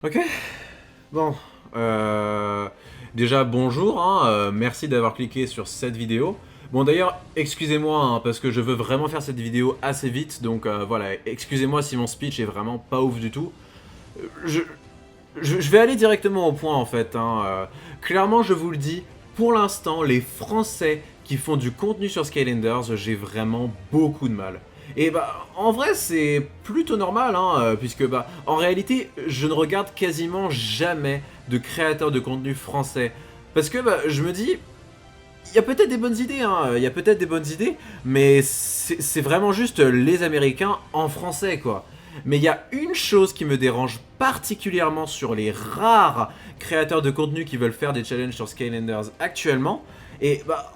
Ok, bon, déjà bonjour, hein, merci d'avoir cliqué sur cette vidéo. Bon d'ailleurs, excusez-moi, hein, parce que je veux vraiment faire cette vidéo assez vite, donc voilà, excusez-moi si mon speech est vraiment pas ouf du tout. Je, je vais aller directement au point en fait, hein, clairement je vous le dis, pour l'instant, les Français qui font du contenu sur Skylanders, j'ai vraiment beaucoup de mal. Et bah, en vrai, c'est plutôt normal, hein, puisque bah, en réalité, je ne regarde quasiment jamais de créateurs de contenu français. Parce que bah, je me dis, il y a peut-être des bonnes idées, hein, il y a peut-être des bonnes idées, mais c'est vraiment juste les Américains en français, quoi. Mais il y a une chose qui me dérange particulièrement sur les rares créateurs de contenu qui veulent faire des challenges sur Skylanders actuellement, et bah,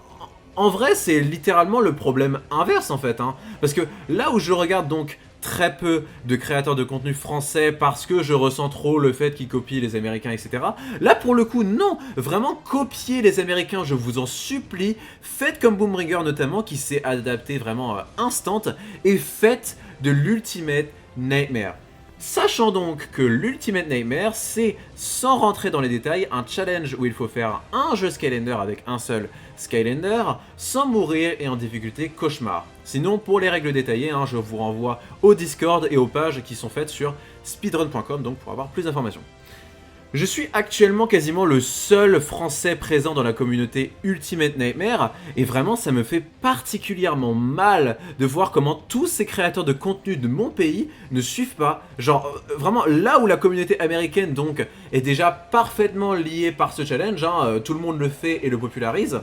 en vrai, c'est littéralement le problème inverse en fait, hein. Parce que là où je regarde donc très peu de créateurs de contenu français parce que je ressens trop le fait qu'ils copient les Américains, etc. Là, pour le coup, non. Vraiment, copier les Américains, je vous en supplie. Faites comme Boomringer notamment, qui s'est adapté vraiment instant, et faites de l'Ultimate Nightmare. Sachant donc que l'Ultimate Nightmare, c'est, sans rentrer dans les détails, un challenge où il faut faire un jeu Skylander avec un seul Skylander, sans mourir et en difficulté cauchemar. Sinon, pour les règles détaillées, hein, je vous renvoie au Discord et aux pages qui sont faites sur speedrun.com, donc pour avoir plus d'informations. Je suis actuellement quasiment le seul français présent dans la communauté Ultimate Nightmare, et vraiment ça me fait particulièrement mal de voir comment tous ces créateurs de contenu de mon pays ne suivent pas. Genre, vraiment là où la communauté américaine donc est déjà parfaitement liée par ce challenge, hein, tout le monde le fait et le popularise.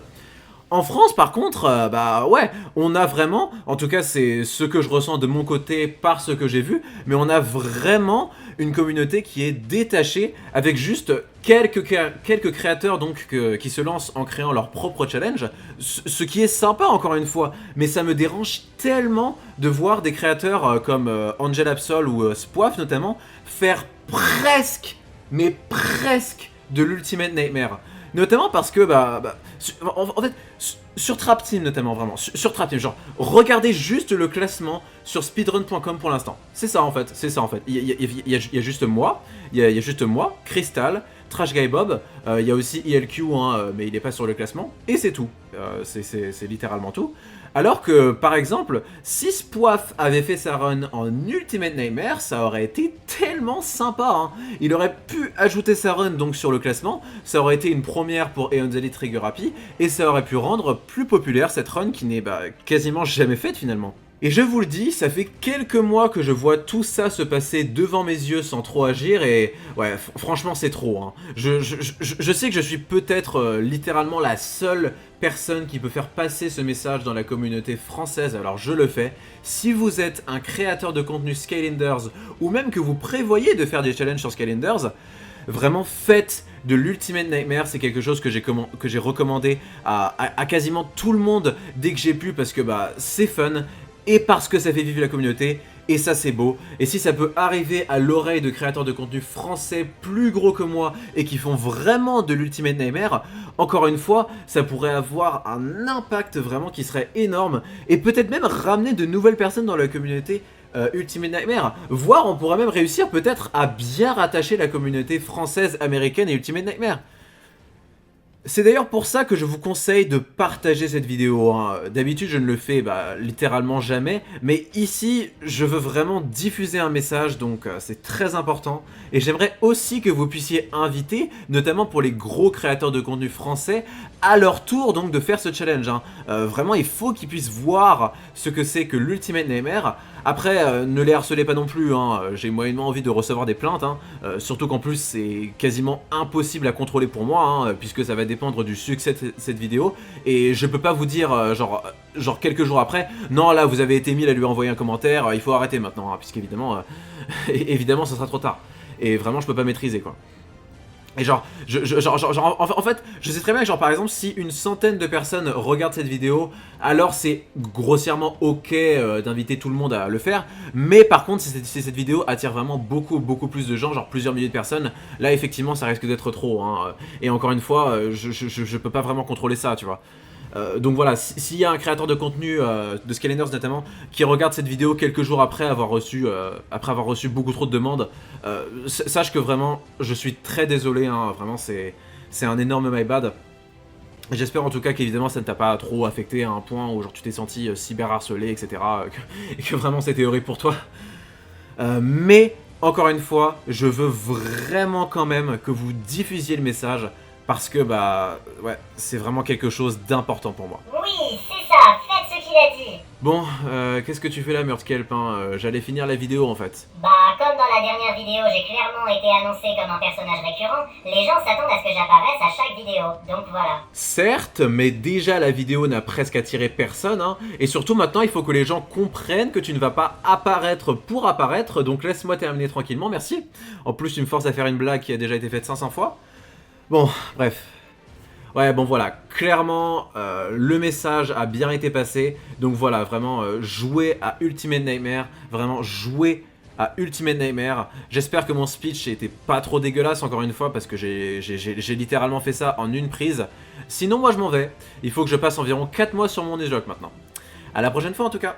En France, par contre, bah ouais, on a vraiment, en tout cas c'est ce que je ressens de mon côté par ce que j'ai vu, mais on a vraiment une communauté qui est détachée avec juste quelques créateurs donc qui se lancent en créant leur propre challenge, ce qui est sympa encore une fois, mais ça me dérange tellement de voir des créateurs comme Angel Absol ou Spoif notamment faire presque, mais presque de l'Ultimate Nightmare. Notamment parce que, en fait, sur Trap Team notamment, vraiment, sur Trap Team, genre, regardez juste le classement sur speedrun.com pour l'instant. C'est ça en fait, c'est ça en fait. Il y a juste moi, il y a juste moi, Crystal, Trash Guy Bob, il y a aussi ILQ, hein, mais il n'est pas sur le classement, et c'est tout. C'est littéralement tout. Alors que, par exemple, si Spoif avait fait sa run en Ultimate Nightmare, ça aurait été tellement sympa, hein. Il aurait pu ajouter sa run donc sur le classement, ça aurait été une première pour Aeon's Elite Trigger Happy, et ça aurait pu rendre plus populaire cette run qui n'est quasiment jamais faite finalement. Et je vous le dis, ça fait quelques mois que je vois tout ça se passer devant mes yeux sans trop agir et ouais, franchement c'est trop, hein. Je sais que je suis peut-être littéralement la seule personne qui peut faire passer ce message dans la communauté française, alors je le fais. Si vous êtes un créateur de contenu Skylanders ou même que vous prévoyez de faire des challenges sur Skylanders, vraiment faites de l'Ultimate Nightmare, c'est quelque chose que j'ai recommandé à quasiment tout le monde dès que j'ai pu parce que c'est fun et parce que ça fait vivre la communauté, et ça c'est beau. Et si ça peut arriver à l'oreille de créateurs de contenu français plus gros que moi et qui font vraiment de l'Ultimate Nightmare, encore une fois, ça pourrait avoir un impact vraiment qui serait énorme et peut-être même ramener de nouvelles personnes dans la communauté Ultimate Nightmare. Voire on pourrait même réussir peut-être à bien rattacher la communauté française, américaine et Ultimate Nightmare. C'est d'ailleurs pour ça que je vous conseille de partager cette vidéo, hein. D'habitude je ne le fais littéralement jamais, mais ici je veux vraiment diffuser un message, donc c'est très important. Et j'aimerais aussi que vous puissiez inviter, notamment pour les gros créateurs de contenu français, à leur tour donc de faire ce challenge, hein. Vraiment il faut qu'ils puissent voir ce que c'est que l'Ultimate Nightmare. Après, ne les harcelez pas non plus, hein. J'ai moyennement envie de recevoir des plaintes, hein. Surtout qu'en plus c'est quasiment impossible à contrôler pour moi, hein, puisque ça va dépendre du succès de cette vidéo, et je peux pas vous dire, genre quelques jours après, non là vous avez été 1000 à lui envoyer un commentaire, il faut arrêter maintenant, hein, puisqu'évidemment, évidemment ça sera trop tard, et vraiment je peux pas maîtriser quoi. Et en fait, je sais très bien que genre par exemple si une centaine de personnes regardent cette vidéo, alors c'est grossièrement ok d'inviter tout le monde à le faire. Mais par contre, si cette vidéo attire vraiment beaucoup plus de gens, genre plusieurs milliers de personnes, là effectivement ça risque d'être trop, hein. Et encore une fois, je peux pas vraiment contrôler ça, tu vois. Donc voilà, s'il y a un créateur de contenu, de Scaleners notamment, qui regarde cette vidéo quelques jours après avoir reçu beaucoup trop de demandes, sache que vraiment, je suis très désolé, hein, vraiment c'est un énorme my bad. J'espère en tout cas qu'évidemment ça ne t'a pas trop affecté à un point où genre tu t'es senti cyber harcelé, etc. Et que vraiment c'était horrible pour toi. Mais, encore une fois, je veux vraiment quand même que vous diffusiez le message parce que, bah, ouais, c'est vraiment quelque chose d'important pour moi. Oui, c'est ça, faites ce qu'il a dit. Bon, qu'est-ce que tu fais là, Murtkelp, hein J'allais finir la vidéo en fait. Bah, comme dans la dernière vidéo, j'ai clairement été annoncé comme un personnage récurrent, les gens s'attendent à ce que j'apparaisse à chaque vidéo, donc voilà. Certes, mais déjà la vidéo n'a presque attiré personne, hein, et surtout maintenant il faut que les gens comprennent que tu ne vas pas apparaître pour apparaître, donc laisse-moi terminer tranquillement, merci. En plus tu me forces à faire une blague qui a déjà été faite 500 fois. Bon, bref. Ouais, bon voilà, clairement, le message a bien été passé, donc voilà, vraiment, jouez à Ultimate Nightmare, vraiment, jouez à Ultimate Nightmare. J'espère que mon speech était pas trop dégueulasse, encore une fois, parce que j'ai littéralement fait ça en une prise. Sinon, moi, je m'en vais. Il faut que je passe environ 4 mois sur mon Nuzlocke maintenant. À la prochaine fois, en tout cas.